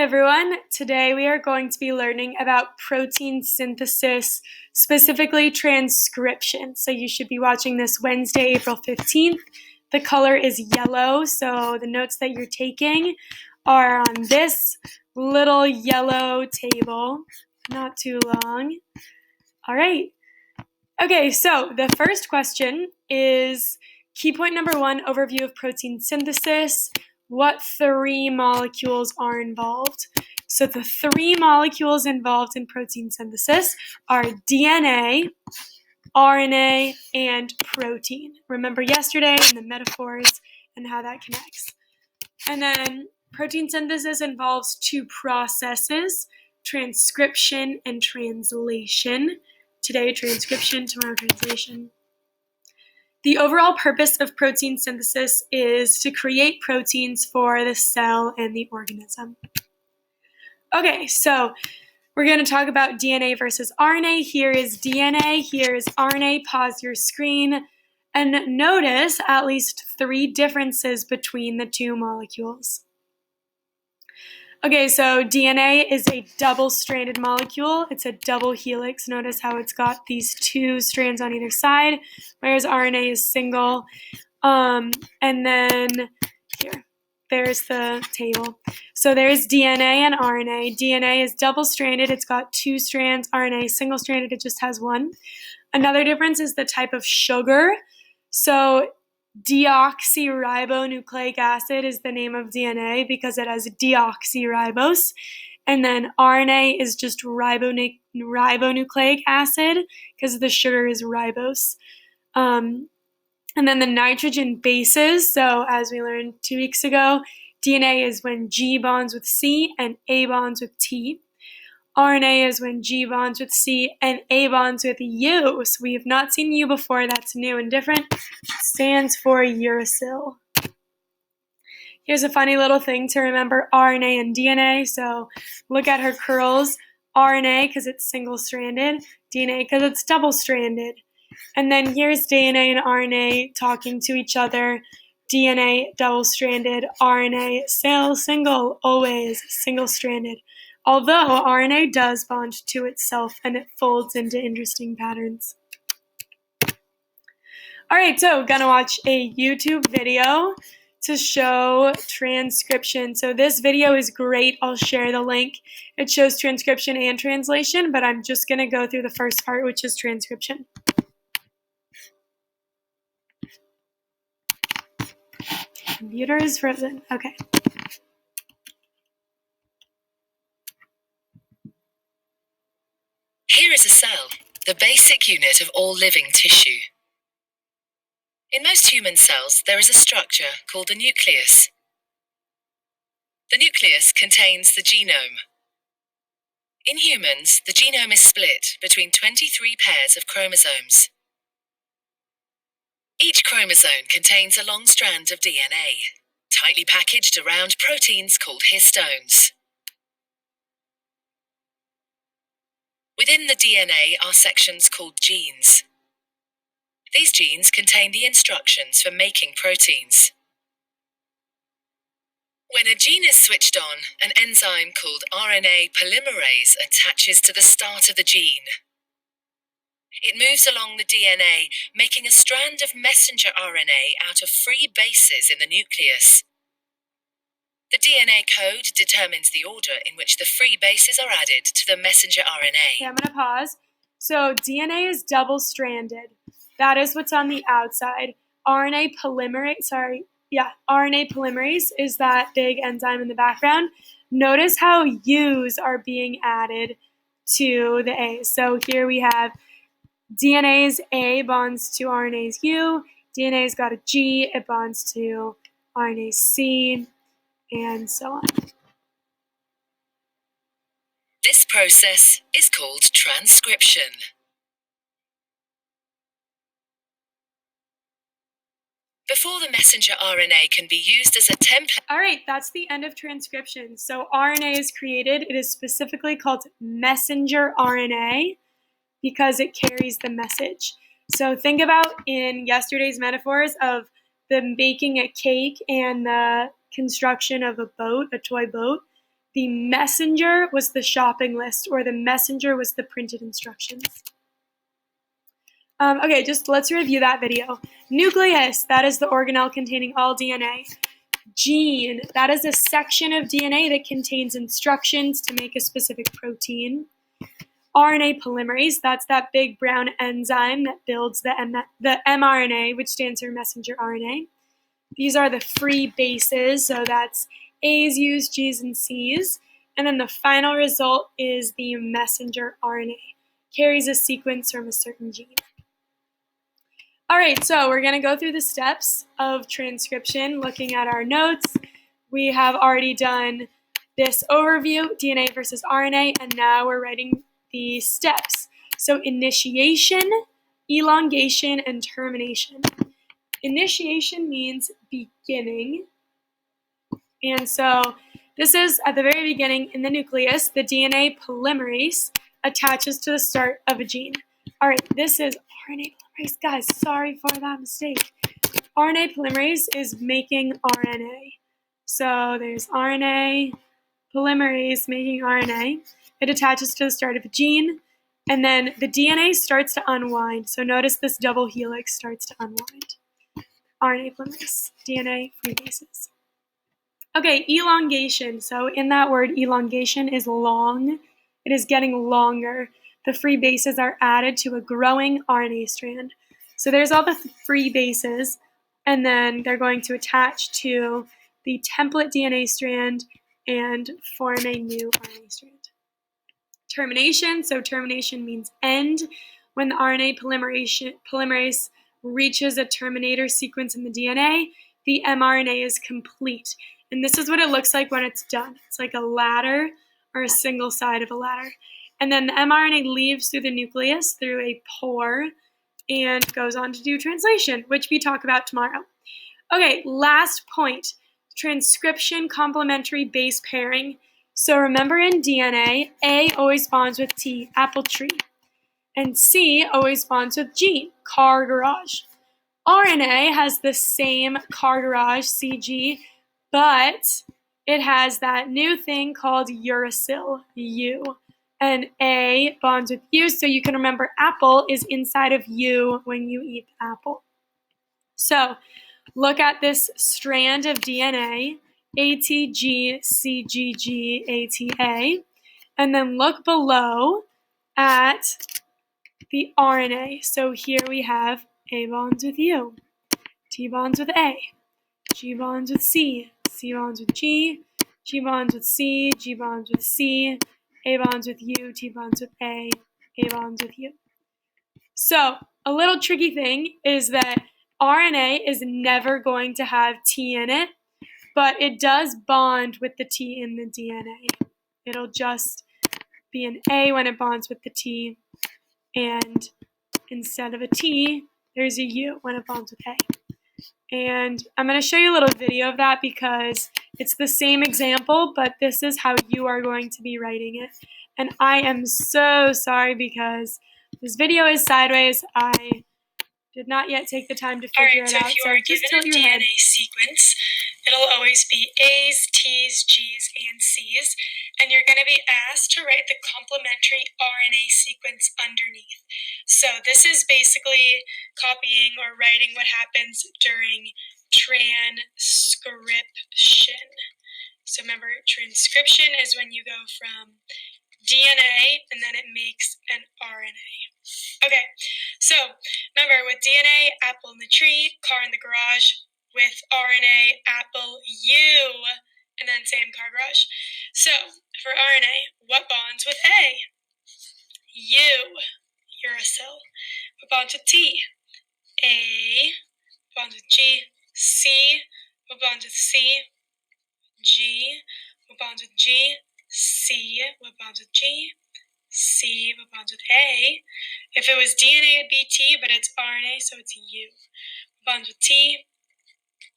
everyone. Today we are going to be learning about protein synthesis, specifically transcription. So you should be watching this Wednesday, April 15th. The color is yellow, so the notes that you're taking are on this little yellow table. Not too long. All right. Okay, so the first question is key point number 1, overview of protein synthesis. What 3 molecules are involved? So the 3 molecules involved in protein synthesis are DNA, RNA, and protein. Remember yesterday in the metaphors and how that connects. And then protein synthesis involves 2 processes, transcription and translation. Today, transcription, tomorrow, translation. The overall purpose of protein synthesis is to create proteins for the cell and the organism. Okay, so we're going to talk about DNA versus RNA. Here is DNA, here is RNA. Pause your screen and notice at least 3 differences between the 2 molecules. Okay, so DNA is a double-stranded molecule. It's a double helix. Notice how it's got these 2 strands on either side, whereas RNA is single. And then here, there's the table. So there's DNA and RNA. DNA is double-stranded. It's got 2 strands. RNA is single-stranded. It just has 1. Another difference is the type of sugar. So deoxyribonucleic acid is the name of DNA because it has deoxyribose. And then RNA is just ribonucleic acid because the sugar is ribose. And then the nitrogen bases, so as we learned 2 weeks ago, DNA is when G bonds with C and A bonds with T. RNA is when G bonds with C and A bonds with U. So we have not seen U before. That's new and different. It stands for uracil. Here's a funny little thing to remember RNA and DNA. So look at her curls. RNA because it's single-stranded. DNA because it's double-stranded. And then here's DNA and RNA talking to each other. DNA double-stranded. RNA single, always single-stranded. Although RNA does bond to itself and it folds into interesting patterns. All right, so gonna watch a YouTube video to show transcription. So this video is great. I'll share the link. It shows transcription and translation, but I'm just gonna go through the first part, which is transcription. Computer is frozen. Okay. Here is a cell, the basic unit of all living tissue. In most human cells, there is a structure called the nucleus. The nucleus contains the genome. In humans, the genome is split between 23 pairs of chromosomes. Each chromosome contains a long strand of DNA, tightly packaged around proteins called histones. Within the DNA are sections called genes. These genes contain the instructions for making proteins. When a gene is switched on, an enzyme called RNA polymerase attaches to the start of the gene. It moves along the DNA, making a strand of messenger RNA out of 3 bases in the nucleus. The DNA code determines the order in which the 3 bases are added to the messenger RNA. Okay, I'm going to pause. So DNA is double-stranded. That is what's on the outside. RNA polymerase is that big enzyme in the background. Notice how U's are being added to the A's. So here we have DNA's A bonds to RNA's U. DNA's got a G, it bonds to RNA's C, and so on. This process is called transcription. Before the messenger RNA can be used as a template. All right, that's the end of transcription. So RNA is created. It is specifically called messenger RNA because it carries the message. So think about in yesterday's metaphors of the baking a cake and the construction of a boat, a toy boat. The messenger was the shopping list, or the messenger was the printed instructions. Okay, just let's review that video. Nucleus, that is the organelle containing all DNA. Gene, that is a section of DNA that contains instructions to make a specific protein. RNA polymerase, that's that big brown enzyme that builds the mRNA, which stands for messenger RNA. These are the free bases, so that's A's, U's, G's, and C's. And then the final result is the messenger RNA. Carries a sequence from a certain gene. All right, so we're going to go through the steps of transcription, looking at our notes. We have already done this overview, DNA versus RNA, and now we're writing the steps. So initiation, elongation, and termination. Initiation means beginning. And so this is at the very beginning in the nucleus, the DNA polymerase attaches to the start of a gene. All right, this is RNA polymerase. Guys, sorry for that mistake. RNA polymerase is making RNA. So there's RNA polymerase making RNA. It attaches to the start of a gene, and then the DNA starts to unwind. So notice this double helix starts to unwind. RNA polymerase, DNA free bases. Okay, elongation. So in that word, elongation is long. It is getting longer. The free bases are added to a growing RNA strand. So there's all the free bases, and then they're going to attach to the template DNA strand and form a new RNA strand. Termination. So termination means end. When the RNA polymerase reaches a terminator sequence in the DNA, the mRNA is complete. And this is what it looks like when it's done. It's like a ladder or a single side of a ladder. And then the mRNA leaves through the nucleus through a pore and goes on to do translation, which we talk about tomorrow. Okay, last point. Transcription complementary base pairing. So remember in DNA, A always bonds with T, apple tree. And C always bonds with G, car garage. RNA has the same car garage, CG, but it has that new thing called uracil, U. And A bonds with U, so you can remember apple is inside of U when you eat the apple. So look at this strand of DNA, ATG, CGG, ATA, and then look below at the RNA. So here we have A bonds with U, T bonds with A, G bonds with C, C bonds with G, G bonds with C, G bonds with C, A bonds with U, T bonds with A bonds with U. So a little tricky thing is that RNA is never going to have T in it, but it does bond with the T in the DNA. It'll just be an A when it bonds with the T, and instead of a T, there's a U when it bonds with A. And I'm going to show you a little video of that because it's the same example, but this is how you are going to be writing it. And I am so sorry because this video is sideways. I did not yet take the time to figure it out. If you are given a DNA sequence, it'll always be A's, T's, G's, and C's, and you're going to be asked to write the complementary RNA sequence underneath. So this is basically copying or writing what happens during transcription. So remember, transcription is when you go from DNA and then it makes an RNA. Okay, so remember with DNA, apple in the tree, car in the garage. With RNA, apple, U, and then same car garage. So for RNA, what bonds with A? U, uracil. What bonds with T? A. What bonds with G? C. What bonds with C? G. What bonds with G? C. What bonds with G? C. What bonds with A? If it was DNA, it'd be T, but it's RNA, so it's U. What bonds with T?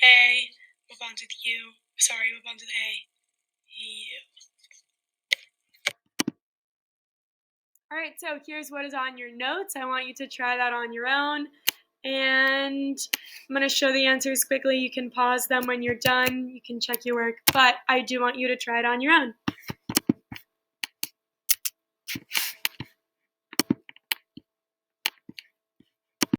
A. What bonds with U? Sorry, what bonds with A? U. All right, so here's what is on your notes. I want you to try that on your own. And I'm going to show the answers quickly. You can pause them when you're done. You can check your work, but I do want you to try it on your own.